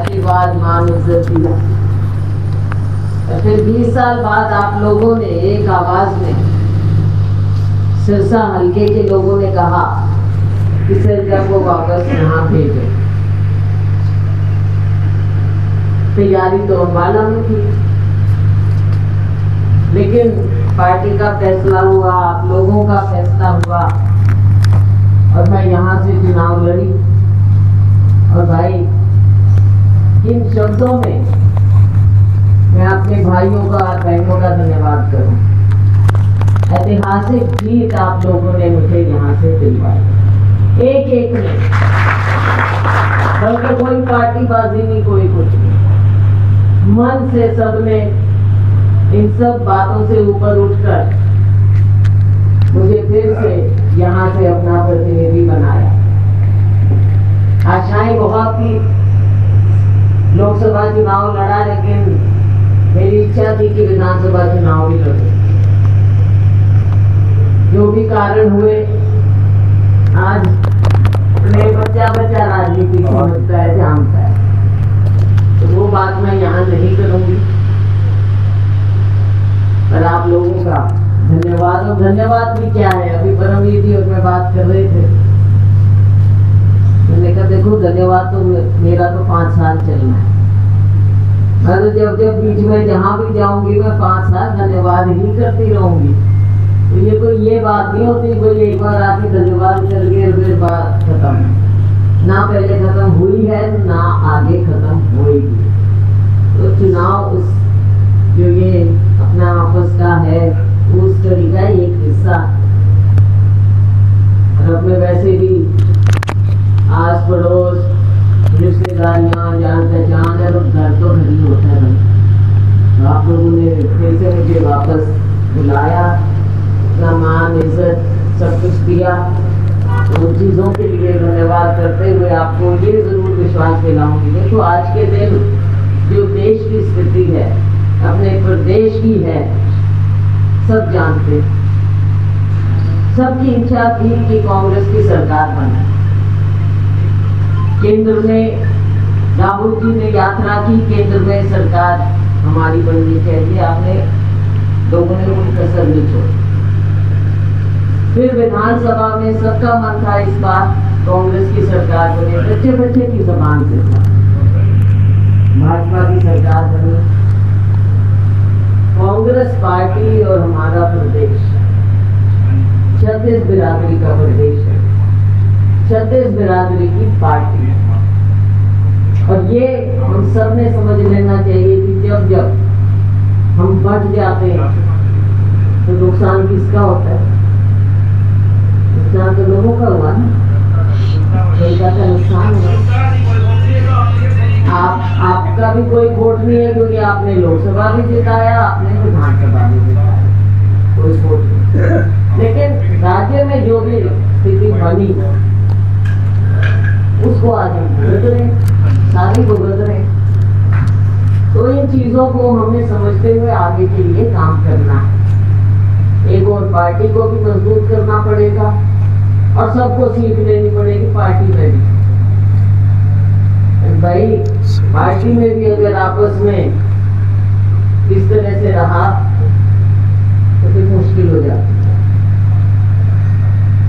आशीर्वाद मान इज्जत दिया। और फिर 20 साल बाद आप लोगों ने एक आवाज में, सिरसा हल्के के लोगों ने कहा कि सिरसा को वापस यहाँ भेजो। तैयारी तो अम्बाला में थी, लेकिन पार्टी का फैसला हुआ, आप लोगों का फैसला हुआ और मैं यहाँ से चुनाव लड़ी। और भाई, इन शब्दों में मैं अपने भाइयों का और बहनों का धन्यवाद करूं। ऐतिहासिक जीत आप लोगों ने मुझे यहाँ से दिलवाई, एक एक ने, बल्कि कोई पार्टीबाजी नहीं, कोई कुछ नहीं। मन से सबने इन सब बातों से ऊपर उठकर मुझे फिर से यहाँ से अपना प्रतिनिधि बनाया। आशाएं बहुत थी, लोकसभा चुनाव लड़ा, लेकिन मेरी इच्छा थी कि विधानसभा चुनाव भी लड़े। जो भी कारण हुए, आज अपने बच्चा राजनीति समझता है, जानता है, तो वो बात मैं यहाँ नहीं करूंगी। पर आप लोगों का धन्यवाद, और धन्यवाद भी क्या है, अभी परमवीर जी और मैं बात कर रहे थे, मैंने कहा देखो धन्यवाद तो मेरा तो 5 साल चलना है। मैं तो जब बीच में जहाँ भी जाऊंगी मैं 5 साल धन्यवाद ही करती रहूंगी। तो ये कोई ये बात नहीं होती कोई एक बार आके धन्यवाद कर के फिर बात खत्म। ना पहले खत्म हुई है, ना आगे खत्म होगी। तो चुनाव उस जो ये अपना आपस का है, उस तरीका एक हिस्सा। और अपने वैसे भी आस पड़ोस, रिश्तेदारियाँ, जान पहचान है, तो घर तो घर ही होता है। तो आप लोगों ने फिर से मुझे वापस बुलाया, अपना मान इज्जत सब कुछ दिया। तो उन चीज़ों के लिए धन्यवाद करते हुए आपको ये ज़रूर विश्वास दिलाऊंगी। देखो आज के दिन जो देश की स्थिति है, अपने प्रदेश की है, सब जानते। सबकी इच्छा थी कि कांग्रेस की सरकार बने। केंद्र में राहुल जी ने यात्रा की, केंद्र में सरकार हमारी बननी चाहिए, आपने लोगों ने कोई कसर नहीं छोड़ी। फिर विधानसभा में सबका मन था इस बार कांग्रेस की सरकार बने, बच्चे बच्चे की जबान से था, भाजपा की सरकार बनी। कांग्रेस पार्टी और हमारा प्रदेश 36 बिरादरी का प्रदेश है, 36 बिरादरी की पार्टी। और ये हम सब ने समझ लेना चाहिए कि जब जब हम बट जाते हैं तो नुकसान किसका होता है? नुकसान तो लोगों का हुआ ना, जनता का नुकसान हुआ। आपका भी कोई वोट नहीं है, क्योंकि आपने लोकसभा भी जिताया, आपने विधानसभा भी जिताया, कोई वोट नहीं। लेकिन राज्य में जो भी स्थिति बनी उसको आज भुगत रहे, सारी भुगत रहे। तो इन चीजों को हमें समझते हुए आगे के लिए काम करना है। एक और पार्टी को भी मजबूत करना पड़ेगा और सबको सीख लेनी पड़ेगी पार्टी में भी। भाई पार्टी में भी अगर आपस में इस तरह से रहा तो फिर मुश्किल हो जाती है।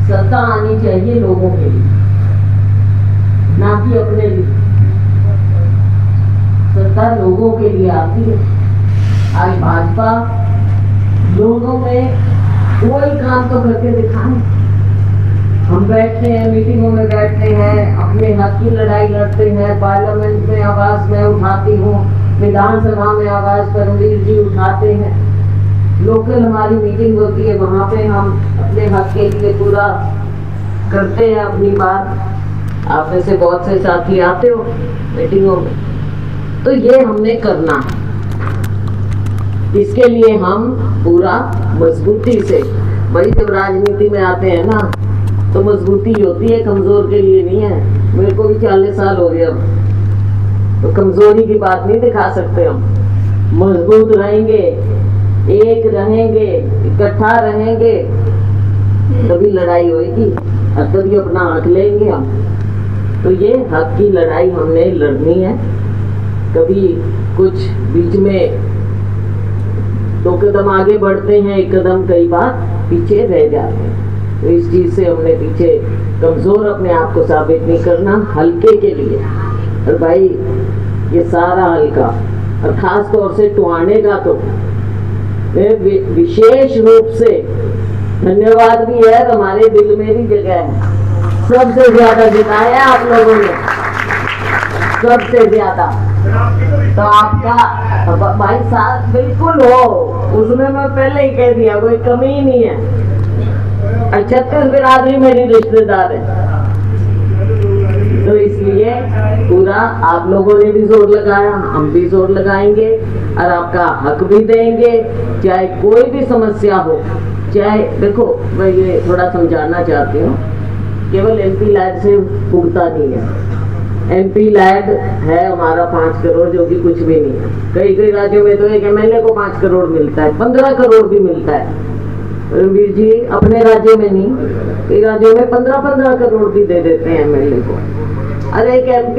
सत्ता आनी चाहिए लोगों के लिए, ना कि अपने लिए। सत्ता लोगों के लिए आती है। आज भाजपा लोगों में कोई काम तो करके दिखाएं। हम बैठते हैं, मीटिंगों में बैठते हैं, अपने हक की लड़ाई लड़ते हैं, पार्लियामेंट में आवाज मैं उठाती हूँ, विधानसभा में आवाज परमवीर जी उठाते हैं, लोकल हमारी मीटिंग होती है, वहाँ पे हम अपने हक के लिए पूरा करते हैं अपनी बात। आप में से बहुत से साथी आते हो मीटिंगों में, तो ये हमने करना है। इसके लिए हम पूरा मजबूती से, भाई जब राजनीति में आते हैं ना तो मजबूती होती है, कमजोर के लिए नहीं है। मेरे को भी 40 साल हो गए अब, तो कमजोरी की बात नहीं दिखा सकते हम। मजबूत रहेंगे, एक रहेंगे, इकट्ठा रहेंगे, तभी लड़ाई होगी और तभी अपना हक लेंगे हम। तो ये हक की लड़ाई हमने लड़नी है कभी कुछ बीच में 2 कदम आगे बढ़ते हैं, 1 कदम कई बार पीछे रह जाते हैं। तो इस चीज से हमने पीछे कमजोर अपने आप को साबित नहीं करना, हल्के के लिए। और भाई ये सारा हल्का, और खास तौर से टुहाने का तो विशेष रूप से धन्यवाद भी है, हमारे दिल में भी जगह है। सबसे ज्यादा जिताया आप लोगों ने, सबसे ज्यादा। तो आपका भाई साथ बिल्कुल हो, उसमें मैं पहले ही कह दिया, कोई कमी ही नहीं है। 36 बिरादरी मेरी रिश्तेदार है, तो इसलिए पूरा आप लोगों ने भी जोर लगाया, हम भी जोर लगाएंगे और आपका हक भी देंगे। चाहे कोई भी समस्या हो, चाहे देखो मैं ये थोड़ा समझाना चाहती हूँ, केवल MP लैड से भुगता नहीं है। MP लैड है हमारा 5 करोड़, जो कि कुछ भी नहीं है। कई कई राज्यों में तो एक MLA को 5 करोड़ मिलता है, 15 करोड़ भी मिलता है। रणवीर जी अपने राज्य में नहीं, कई राज्यों में 15-15 करोड़ भी दे देते हैं MLA को। अरे एक MP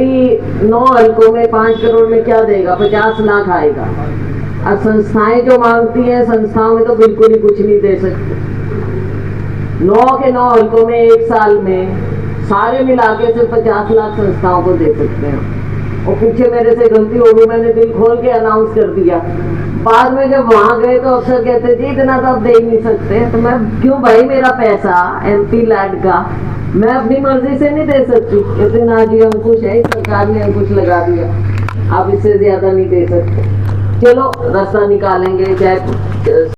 9 हल्कों में 5 करोड़ में क्या देगा, 50 लाख आएगा। और संस्थाएं जो मांगती हैं, संस्थाओं में तो बिल्कुल ही कुछ नहीं दे सकते। 9 के 9 हल्कों में 1 साल में सारे मिला के सिर्फ 50 लाख संस्थाओं को दे सकते हैं। और पीछे मेरे से गलती हो गई, मैंने दिल खोल के अनाउंस कर दिया। बाद में जब वहां गए तो अफसर कहते जी इतना तो आप दे ही नहीं सकते। तो मैं क्यों भाई, मेरा पैसा MP लैड का मैं अपनी मर्जी से नहीं दे सकती। कहते ना जी अंकुश है, सरकार ने अंकुश लगा दिया, आप इससे ज्यादा नहीं दे सकते। चलो रास्ता निकालेंगे, चाहे